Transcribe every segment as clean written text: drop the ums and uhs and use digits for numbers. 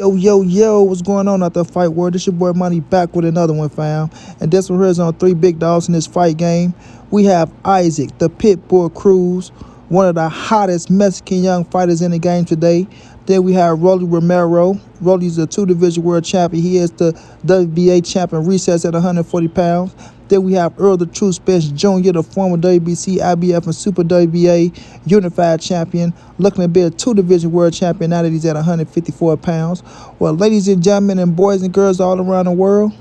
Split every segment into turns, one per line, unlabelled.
Yo, what's going on out there, fight world? This your boy Money back with another one, fam. And this one here is on three big dogs in this fight game. We have Isaac, the Pitbull Cruz, one of the hottest Mexican young fighters in the game today. Then we have Romero. Rolly's a two-division world champion. He is the WBA champion, recess at 140 pounds. Then we have Errol, the true Spence Jr., the former WBC, IBF, and Super WBA unified champion, looking to be a two-division world champion now that he's at 154 pounds. Well, ladies and gentlemen and boys and girls all around the world,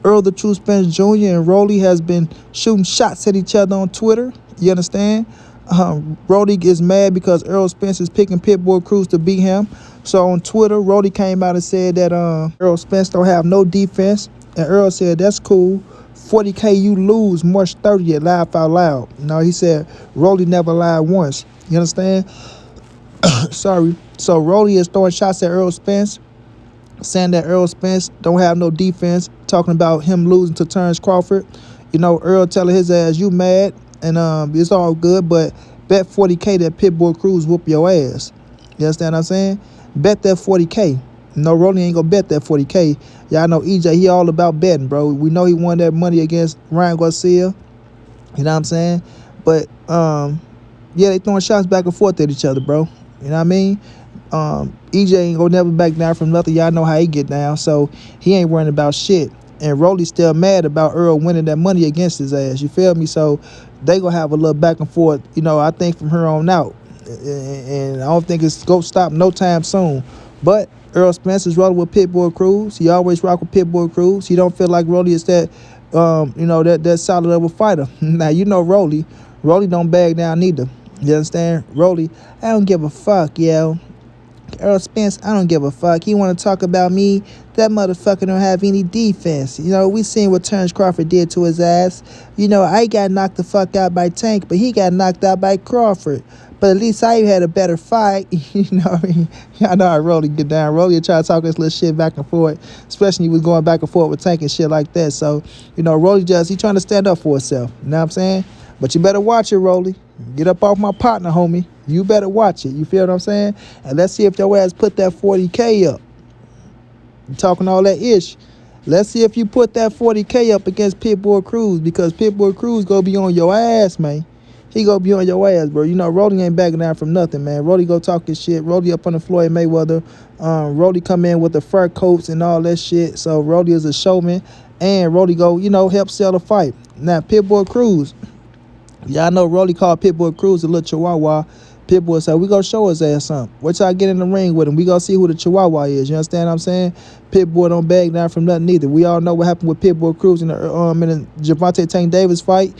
Errol, the true Spence Jr. and Rolly has been shooting shots at each other on Twitter. You understand? Rolly is mad because Errol Spence is picking Pitbull Cruz to beat him. So on Twitter, Rolly came out and said that Errol Spence don't have no defense. And Errol said, that's cool. 40K you lose March 30th, laugh out loud. No, he said, Rolly never lied once. You understand? Sorry. So Rolly is throwing shots at Errol Spence, saying that Errol Spence don't have no defense, talking about him losing to Terrence Crawford. You know, Errol telling his ass, you mad, and it's all good, but bet 40K that Pitbull Cruz whoop your ass. You understand what I'm saying? Bet that 40K. No, Rolly ain't gonna bet that 40K. Y'all know EJ, he all about betting, bro. We know he won that money against Ryan Garcia. You know what I'm saying? But, yeah, they throwing shots back and forth at each other, bro. You know what I mean? EJ ain't gonna never back down from nothing. Y'all know how he get down, so he ain't worrying about shit. And Rolly's still mad about Errol winning that money against his ass. You feel me? So they gonna have a little back and forth, you know, I think from here on out. And I don't think it's gonna stop no time soon. But Errol Spence is rolling with Pitbull Cruz. He always rock with Pitbull Cruz. He don't feel like Rolly is that, you know, that solid of a fighter. Now, you know Rolly. Rolly don't bag down neither. You understand? Rolly, I don't give a fuck, yo. Errol Spence, I don't give a fuck. He want to talk about me. That motherfucker don't have any defense. You know, we seen what Terrence Crawford did to his ass. You know, I got knocked the fuck out by Tank, but he got knocked out by Crawford. But at least I had a better fight. You know, I know how Rolly get down. Rolly try to talk this little shit back and forth, especially when he was going back and forth with Tank and shit like that. So, you know, Rolly he trying to stand up for himself. You know what I'm saying? But you better watch it, Rolly. Get up off my partner, homie. You better watch it. You feel what I'm saying? And let's see if your ass put that 40K up. You talking all that ish. Let's see if you put that 40K up against Pitbull Cruz, because Pitbull Cruz gonna be on your ass, man. He gonna be on your ass, bro. You know, Rolly ain't backing down from nothing, man. Rolly go talking shit. Rolly up on the Floyd Mayweather. Rolly come in with the fur coats and all that shit. So Rolly is a showman. And Rolly go, you know, help sell the fight. Now, Pitbull Cruz. Y'all know Rolly called Pitbull Cruz a little chihuahua. Pitbull said, we gonna show his ass something. Wait till I get in the ring with him. We gonna see who the chihuahua is. You understand what I'm saying? Pitbull don't bag down from nothing either. We all know what happened with Pitbull Cruz in the Gervonta Tank Davis fight.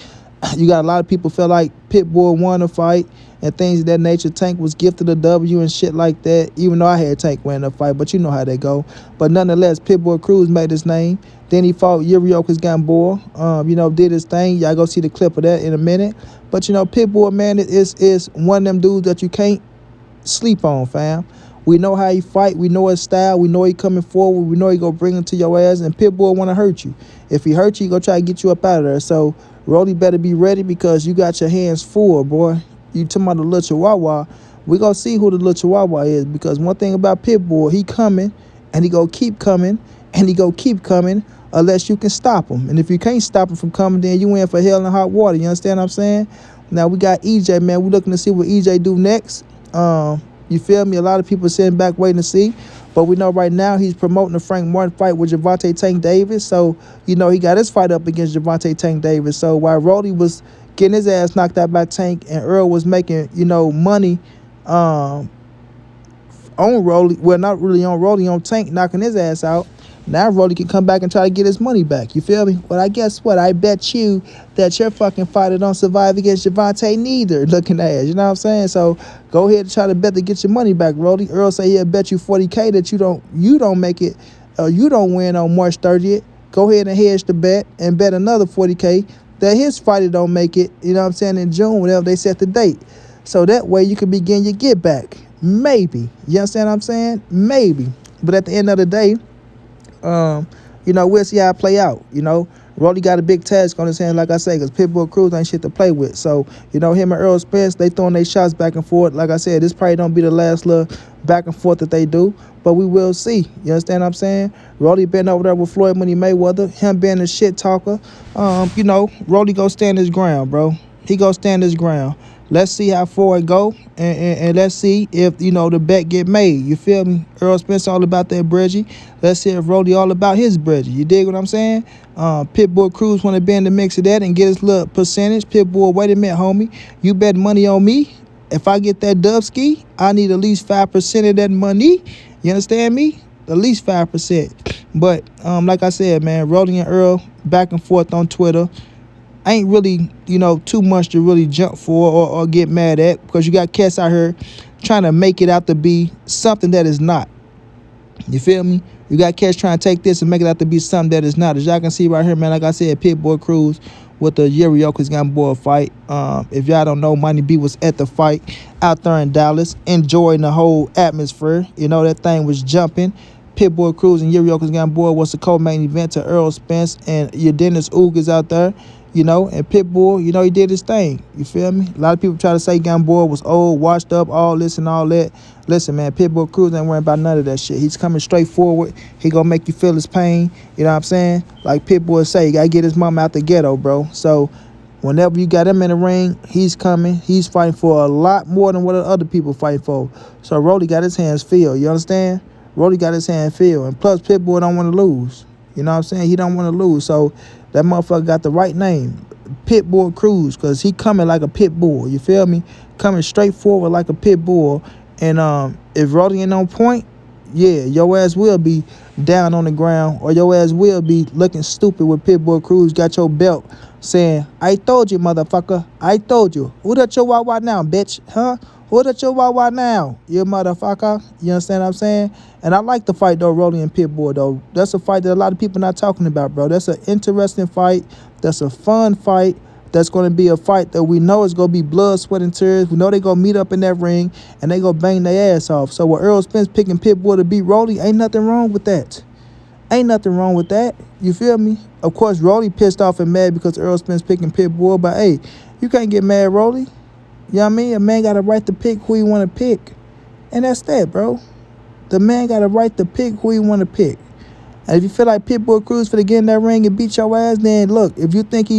You got a lot of people feel like Pitbull won the fight and things of that nature. Tank was gifted a W and shit like that, even though I had Tank win the fight, but you know how they go. But nonetheless, Pitbull Cruz made his name. Then he fought Yuriorkis Gamboa, you know, did his thing. Y'all go see the clip of that in a minute. But, you know, Pitbull, man, is one of them dudes that you can't sleep on, fam. We know how he fight. We know his style. We know he coming forward. We know he gonna bring him to your ass. And Pitbull want to hurt you. If he hurt you, he gonna try to get you up out of there. So Rolly better be ready, because you got your hands full, boy. You talking about the little chihuahua. We gonna see who the little chihuahua is, because one thing about Pitbull, he coming, and he gonna keep coming, and he gonna keep coming unless you can stop him. And if you can't stop him from coming, then you in for hell and hot water. You understand what I'm saying? Now we got EJ, man. We looking to see what EJ do next. You feel me? A lot of people sitting back waiting to see. But we know right now he's promoting the Frank Martin fight with Gervonta Tank Davis. So, you know, he got his fight up against Gervonta Tank Davis. So while Rolly was getting his ass knocked out by Tank and Errol was making, you know, money on Rolly, well, not really on Rolly, on Tank knocking his ass out, now Rolly can come back and try to get his money back. You feel me? But I guess what? I bet you that your fucking fighter don't survive against Gervonta neither, looking ass. You know what I'm saying? So go ahead and try to bet to get your money back, Rolly. Errol say he'll bet you 40K that you don't make it, you don't win on March 30th. Go ahead and hedge the bet and bet another 40K that his fighter don't make it, you know what I'm saying, in June, whenever they set the date. So that way you can begin your get back. Maybe. You understand what I'm saying? Maybe. But at the end of the day, you know, we'll see how it play out. You know, Rolly got a big task on his hand, like I say, because Pitbull Cruz ain't shit to play with. So, him and Errol Spence, they throwing their shots back and forth. Like I said, this probably don't be the last little back and forth that they do, but we will see. You understand what I'm saying? Rolly been over there with Floyd Money Mayweather, him being a shit talker. Rolly go stand his ground, bro. He go stand his ground. Let's see how far it go, and let's see if, the bet get made. You feel me? Errol Spence all about that Bridgie. Let's see if Rolly all about his Bridgie. You dig what I'm saying? Pitbull Cruz want to be in the mix of that and get his little percentage. Pitbull, wait a minute, homie. You bet money on me. If I get that dub ski, I need at least 5% of that money. You understand me? At least 5%. But like I said, man, Rolly and Errol back and forth on Twitter. Ain't really, too much to really jump for or get mad at, because you got cats out here trying to make it out to be something that is not. You feel me? You got cats trying to take this and make it out to be something that is not. As y'all can see right here, man, like I said, Pitbull Cruz with the Yerioka's Gamboa fight. If y'all don't know, Money B was at the fight out there in Dallas, enjoying the whole atmosphere. That thing was jumping. Pitbull Cruz and Yerioka's Gamboa was the co-main event to Errol Spence and your Dennis Oog is out there. And Pitbull, he did his thing. You feel me? A lot of people try to say Gamboa was old, washed up, all this and all that. Listen, man, Pitbull Cruz ain't worrying about none of that shit. He's coming straight forward. He gonna make you feel his pain. You know what I'm saying? Like Pitbull say, you gotta get his mama out the ghetto, bro. So whenever you got him in the ring, he's coming. He's fighting for a lot more than what other people fight for. So Rolly got his hands filled. You understand? Rolly got his hands filled. And plus, Pitbull don't want to lose. You know what I'm saying? He don't want to lose. So that motherfucker got the right name, Pitbull Cruz, because he coming like a pit bull. You feel me? Coming straight forward like a pit bull. And if Rolly ain't on point, yeah, your ass will be down on the ground, or your ass will be looking stupid with Pitbull Cruz got your belt saying, I told you, motherfucker. I told you. Who that your wawa now, bitch? Huh? Who that your wawa now, you motherfucker? You understand what I'm saying? And I like the fight, though, Rolly and Pitbull, though. That's a fight that a lot of people not talking about, bro. That's an interesting fight. That's a fun fight. That's going to be a fight that we know is going to be blood, sweat, and tears. We know they're going to meet up in that ring, and they going to bang their ass off. So with Errol Spence picking Pitbull to beat Rolly, ain't nothing wrong with that. Ain't nothing wrong with that. You feel me? Of course, Rolly pissed off and mad because Errol Spence picking Pitbull, but hey, you can't get mad, Rolly. You know what I mean? A man got a right to pick who he want to pick. And that's that, bro. The man got a right to pick who he want to pick. And if you feel like Pitbull Cruz finna get in that ring and beat your ass, then look, if you think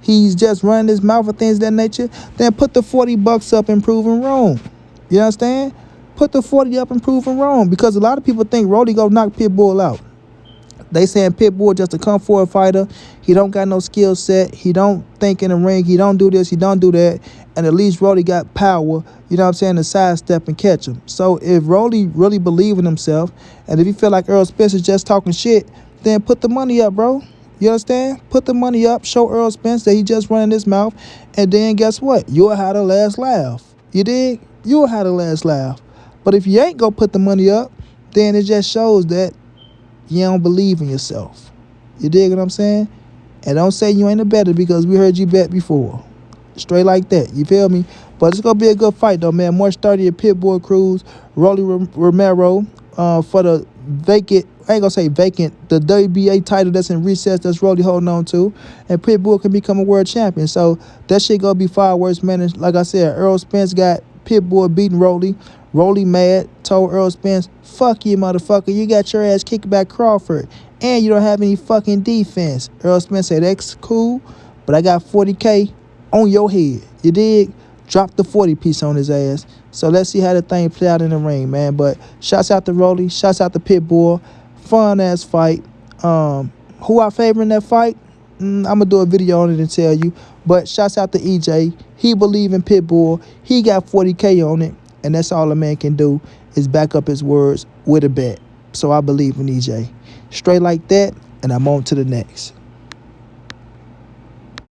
he's just running his mouth or things of that nature, then put the $40 up and prove him wrong. You understand? Put the 40 up and prove him wrong. Because a lot of people think Rolly gonna knock Pitbull out. They saying Pitbull just a come forward fighter. He don't got no skill set. He don't think in the ring. He don't do this. He don't do that. And at least Rolly got power, you know what I'm saying, to sidestep and catch him. So if Rolly really believe in himself, and if you feel like Errol Spence is just talking shit, then put the money up, bro. You understand? Put the money up. Show Errol Spence that he just running his mouth. And then guess what? You'll have the last laugh. You dig? You'll have the last laugh. But if you ain't gonna put the money up, then it just shows that you don't believe in yourself. You dig what I'm saying? And don't say you ain't a better, because we heard you bet before. Straight like that. You feel me? But it's going to be a good fight, though, man. March 30th, Pitbull Cruz, Rolly Romero for the vacant, I ain't going to say vacant, the WBA title that's in recess that's Rolly holding on to. And Pitbull can become a world champion. So that shit going to be far worse, man. And like I said, Errol Spence got Pitbull beating Rolly. Rolly mad, told Errol Spence, fuck you, motherfucker. You got your ass kicked by Crawford. And you don't have any fucking defense. Errol Spence said, that's cool, but I got 40K on your head. You dig? Drop the 40 piece on his ass. So let's see how the thing play out in the ring, man. But shouts out to Rolly. Shouts out to Pitbull. Fun ass fight. Who I favor in that fight? I'm going to do a video on it and tell you. But shouts out to EJ. He believe in Pitbull. He got 40K on it. And that's all a man can do is back up his words with a bet. So I believe in EJ. Straight like that, and I'm on to the next.